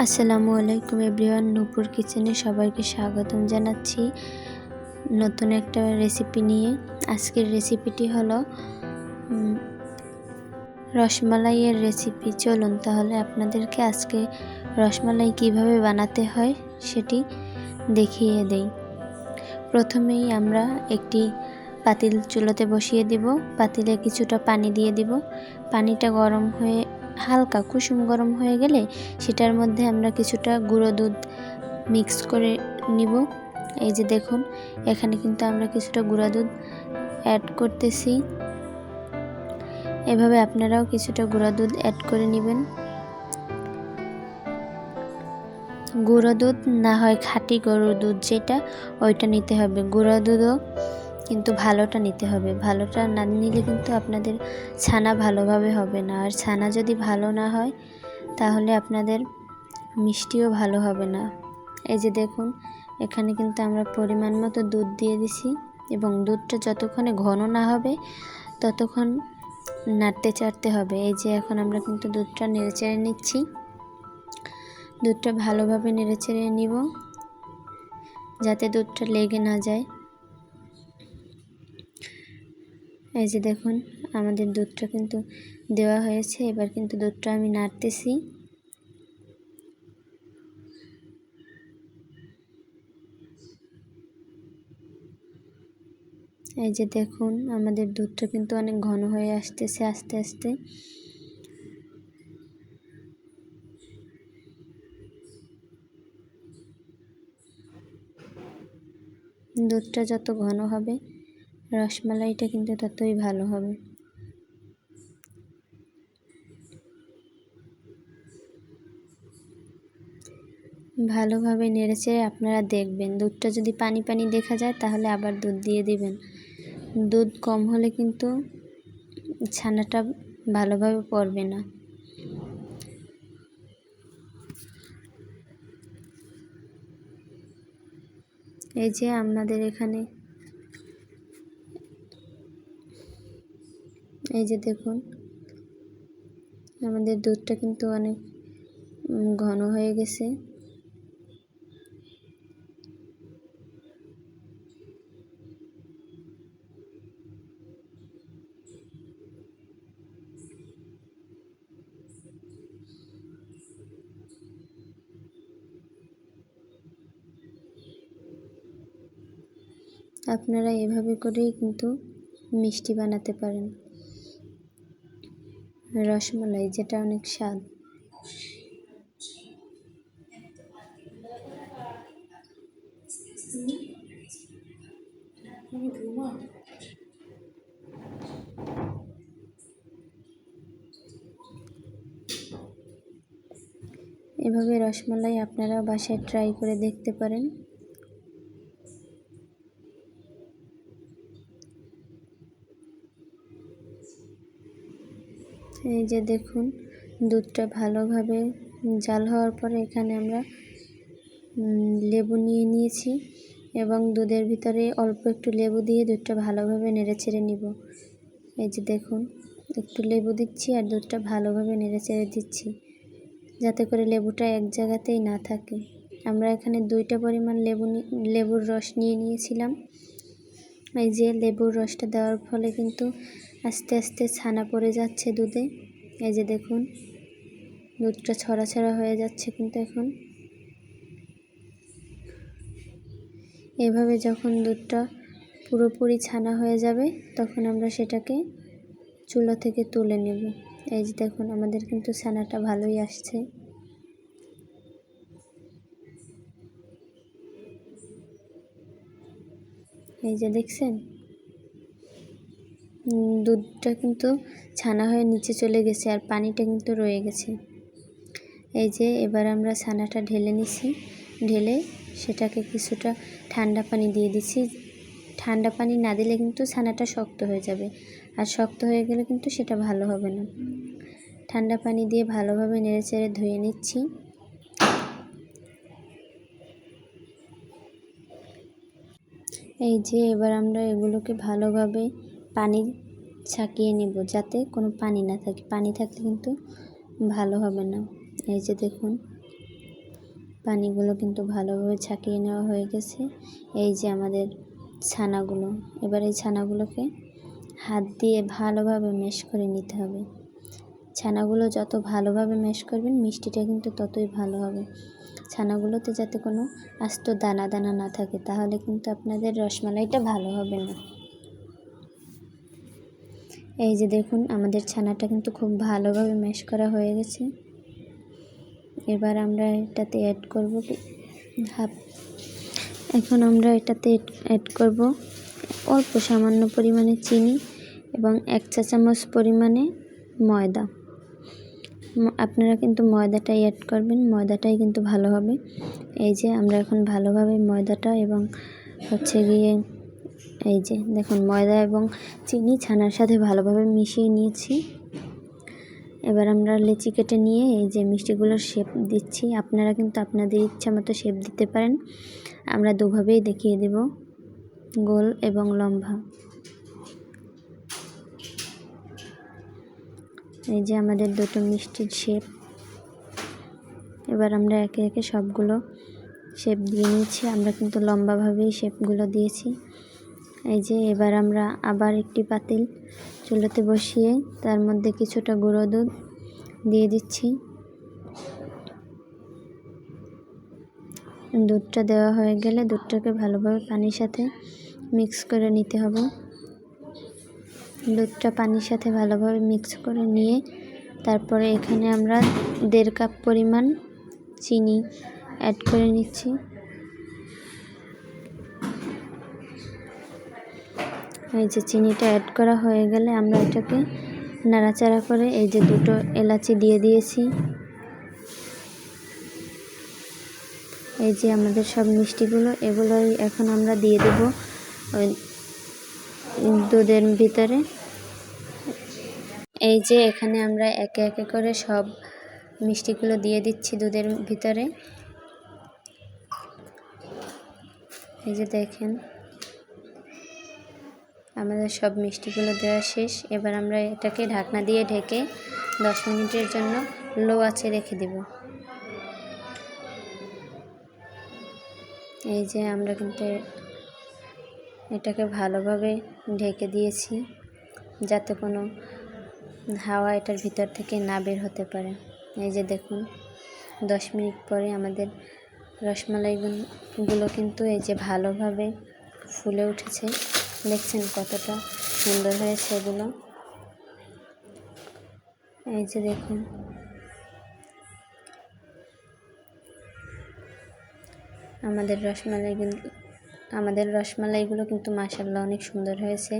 আসসালামু আলাইকুম এভরিওয়ান, নূপুর কিচেনে সবাইকে স্বাগতম জানাচ্ছি নতুন একটা রেসিপি নিয়ে। আজকের রেসিপিটি হলো রসমালাইয়ের রেসিপি। চলুন তাহলে আপনাদেরকে আজকে রসমালাই কিভাবে বানাতে হয় সেটি দেখিয়ে দেই। প্রথমেই আমরা একটি পাতিল চুলাতে বসিয়ে দিব। পাতিলে কিছুটা পানি দিয়ে দিব। পানিটা গরম হয়ে হালকা কুসুম গরম হয়ে গেলে সেটার মধ্যে আমরা কিছুটা গুঁড়ো দুধ মিক্স করে নিব। এই যে দেখুন, এখানে কিন্তু আমরা কিছুটা গুঁড়া দুধ অ্যাড করতেছি। এভাবে আপনারাও কিছুটা গুঁড়া দুধ অ্যাড করে নেবেন। গুঁড়ো দুধ না হয় খাঁটি গরুর দুধ যেটা, ওইটা নিতে হবে। গুঁড়া দুধও কিন্তু ভালোটা নিতে হবে। ভালোটা না নিলে কিন্তু আপনাদের ছানা ভালোভাবে হবে না। আর ছানা যদি ভালো না হয় তাহলে আপনাদের মিষ্টিও ভালো হবে না। এই যে দেখুন, এখানে কিন্তু আমরা পরিমাণ মতো দুধ দিয়ে দিছি এবং দুধটা যতক্ষণে ঘন না হবে ততক্ষণ নাড়তে চাড়তে হবে। এই যে এখন আমরা কিন্তু দুধটা নেড়েচেড়ে নিচ্ছি। দুধটা ভালোভাবে নেড়েচেড়ে নিব যাতে দুধটা লেগে না যায়। এই যে দেখুন, আমাদের দুধটা কিন্তু দেওয়া হয়েছে। এবার কিন্তু দুধটা আমি নাড়তেছি। এই যে দেখুন, আমাদের দুধটা কিন্তু অনেক ঘন হয়ে আসতেছে আস্তে আস্তে। দুধটা যত ঘন হবে রসমালাইটা কিন্তু ততই ভালো হবে। ভালোভাবে নেড়েচেড়ে আপনারা দেখবেন। দুধটা যদি পানি পানি দেখা যায় তাহলে আবার দুধ দিয়ে দিবেন। দুধ কম হলে কিন্তু ছানাটা ভালোভাবে পড়বে না। এই যে আমাদের এখানে এই যে দেখুন, আমাদের দুধটা কিন্তু অনেক ঘন হয়ে গেছে। আপনারা এভাবে করেই কিন্তু মিষ্টি বানাতে পারেন, রসমালাই, যেটা অনেক স্বাদ। এভাবে রসমালাই আপনারা বাসায় ট্রাই করে দেখতে পারেন। এই যে দেখুন, দুধটা ভালোভাবে জাল হওয়ার পরে এখানে আমরা লেবু নিয়ে নিয়েছি এবং দুধের ভিতরে অল্প একটু লেবু দিয়ে দুধটা ভালোভাবে নেড়েচেড়ে নিব। এই যে দেখুন, একটু লেবু দিচ্ছি আর দুধটা ভালোভাবে নেড়েচেড়ে দিচ্ছি যাতে করে লেবুটা এক জায়গাতেই না থাকে। আমরা এখানে 2টা পরিমাণ লেবুর রস নিয়ে নিয়েছিলাম। এই যে লেবুর রসটা দেওয়ার ফলে কিন্তু আস্তে আস্তে ছানা পড়ে যাচ্ছে দুধে। এই যে দেখুন, দুধটা ছড়া ছড়া হয়ে যাচ্ছে কিন্তু এখন। এভাবে যখন দুধটা পুরোপুরি ছানা হয়ে যাবে তখন আমরা সেটাকে চুলা থেকে তুলে নেব। এই যে দেখুন, আমাদের কিন্তু ছানাটা ভালোই আসছে। এই যে দেখছেন, দুধটা কিন্তু ছানা হয়ে নিচে চলে গেছে আর পানিটা কিন্তু রয়ে গেছে। এই যে এবার আমরা ছানাটা ঢেলে নিছি। ঢেলে সেটাকে কিছুটা ঠান্ডা পানি দিয়ে দিচ্ছি। ঠান্ডা পানি না দিলে কিন্তু ছানাটা শক্ত হয়ে যাবে, আর শক্ত হয়ে গেলে কিন্তু সেটা ভালো হবে না। ঠান্ডা পানি দিয়ে ভালোভাবে নেড়েচেড়ে ধুয়ে নিচ্ছি। এই যে এবার আমরা এগুলোকে ভালোভাবে পানি ছাকিয়ে নেব যাতে কোনো পানি না থাকে। পানি থাকলে কিন্তু ভালো হবে না। এই যে দেখুন, পানিগুলো কিন্তু ভালোভাবে ছাঁকিয়ে নেওয়া হয়ে গেছে। এই যে আমাদের ছানাগুলো, এবার এই ছানাগুলোকে হাত দিয়ে ভালোভাবে ম্যাশ করে নিতে হবে। ছানাগুলো যত ভালোভাবে ম্যাশ করবেন মিষ্টিটা কিন্তু ততই ভালো হবে। ছানাগুলোতে যাতে কোনো আস্ত দানা দানা না থাকে, তাহলে কিন্তু আপনাদের রসমালাইটা ভালো হবে না। এই যে দেখুন আমাদের ছানাটা কিন্তু খুব ভালোভাবে ম্যাশ করা হয়ে গেছে। এবার আমরা এটাতে অ্যাড করব এখন আমরা এটাতে অ্যাড করব অল্প সামান্য পরিমাণে চিনি এবং 1 চা চামচ পরিমাণে ময়দা। আপনারা কিন্তু ময়দাটাই অ্যাড করবেন, ময়দাটাই কিন্তু ভালো হবে। এই যে আমরা এখন ভালোভাবে ময়দাটা এবং হচ্ছে গিয়ে এই যে দেখুন ময়দা এবং চিনি ছানার সাথে ভালোভাবে মিশিয়ে নিয়েছি। এবার আমরা লেচি কেটে নিয়ে এই যে মিষ্টিগুলোর শেপ দিচ্ছি। আপনারা কিন্তু আপনাদের ইচ্ছা মতো শেপ দিতে পারেন। আমরা দুভাবেই দেখিয়ে দেব, গোল এবং লম্বা। এই যে আমাদের দুটো মিষ্টির শেপ। এবার আমরা একে একে সবগুলো শেপ দিয়ে নিয়েছি। আমরা কিন্তু লম্বাভাবেই শেপগুলো দিয়েছি। এই যে এবার আমরা আবার একটি পাতিল চুলাতে বসিয়ে তার মধ্যে কিছুটা গুঁড়ো দুধ দিয়ে দিচ্ছি। দুধটা দেওয়া হয়ে গেলে দুধটাকে ভালোভাবে পানির সাথে মিক্স করে নিতে হবে। দুধটা পানির সাথে ভালোভাবে মিক্স করে নিয়ে তারপরে এখানে আমরা 1.5 কাপ পরিমাণ চিনি অ্যাড করে নিচ্ছি। এই যে চিনিটা অ্যাড করা হয়ে গেলে আমরা এটাকে নাড়াচাড়া করে এই যে দুটো এলাচি দিয়ে দিয়েছি। এই যে আমাদের সব মিষ্টিগুলো এগুলোই এখন আমরা দিয়ে দেব ওই দুধের ভিতরে। এই যে এখানে আমরা একে একে করে সব মিষ্টিগুলো দিয়ে দিচ্ছি দুধের ভিতরে। এই যে দেখেন আমাদের সব মিষ্টিগুলো দেওয়া শেষ। এবার আমরা এটাকে ঢাকনা দিয়ে ঢেকে 10 মিনিটের জন্য লো আঁচে রেখে দেব। এই যে আমরা কিন্তু এটাকে ভালোভাবে ঢেকে দিয়েছি যাতে কোনো হাওয়া এটার ভিতর থেকে না বের হতে পারে। এই যে দেখুন 10 মিনিট পরে আমাদের রসমালাইগুলো কিন্তু এই যে ভালোভাবে ফুলে উঠেছে। দেখছেন কতটা সুন্দর হয়েছে এগুলো। এই যে দেখুন আমাদের রসমালাইগুলো কিন্তু মাশাআল্লাহ অনেক সুন্দর হয়েছে।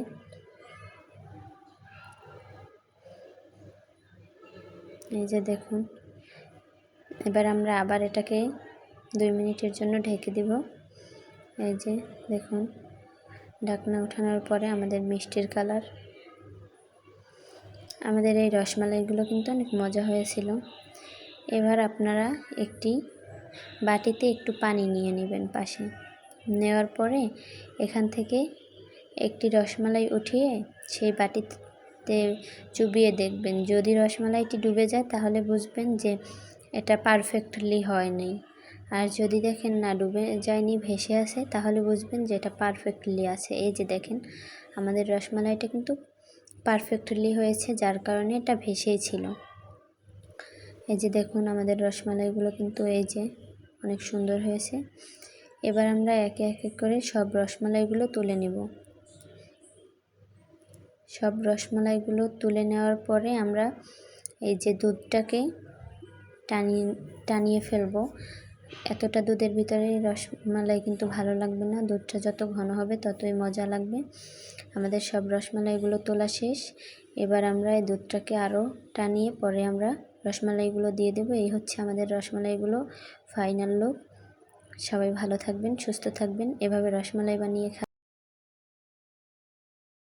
এই যে দেখুন এবার আমরা আবার এটাকে 2 মিনিটের জন্য ঢেকে দিব। এই যে দেখুন ঢাকনা ওঠানোর পরে আমাদের মিষ্টির কালার। আমাদের এই রসমালাইগুলো কিন্তু অনেক মজা হয়েছিল। এবার আপনারা একটি বাটিতে একটু পানি নিয়ে নেবেন পাশে। নেওয়ার পরে এখান থেকে একটি রসমালাই উঠিয়ে সেই বাটিতে চুবিয়ে দেখবেন। যদি রসমালাইটি ডুবে যায় তাহলে বুঝবেন যে এটা পারফেক্টলি হয়নি। আর যদি দেখেন না ডুবে যায়নি, ভেসে আছে, তাহলে বুঝবেন যে এটা পারফেক্টলি আছে। এই যে দেখেন আমাদের রসমালাইটা কিন্তু পারফেক্টলি হয়েছে, যার কারণে এটা ভেসেই ছিল। এই যে দেখুন আমাদের রসমালাইগুলো কিন্তু এই যে অনেক সুন্দর হয়েছে। এবার আমরা একে একে করে সব রসমালাইগুলো তুলে নেব। সব রসমালাইগুলো তুলে নেওয়ার পরে আমরা এই যে দুধটাকে টানিয়ে ফেলবো। এতটা দুধের ভিতরে রসমালাই কিন্তু ভালো লাগবে না। দুধটা যত ঘন হবে ততই মজা লাগবে। আমাদের সব রসমালাইগুলো তোলা শেষ। এবার আমরা এই দুধটাকে আরও টানিয়ে পরে আমরা রসমালাইগুলো দিয়ে দেব। এই হচ্ছে আমাদের রসমালাইগুলো ফাইনাল লুক। সবাই ভালো থাকবেন, সুস্থ থাকবেন। এভাবে রসমালাই বানিয়ে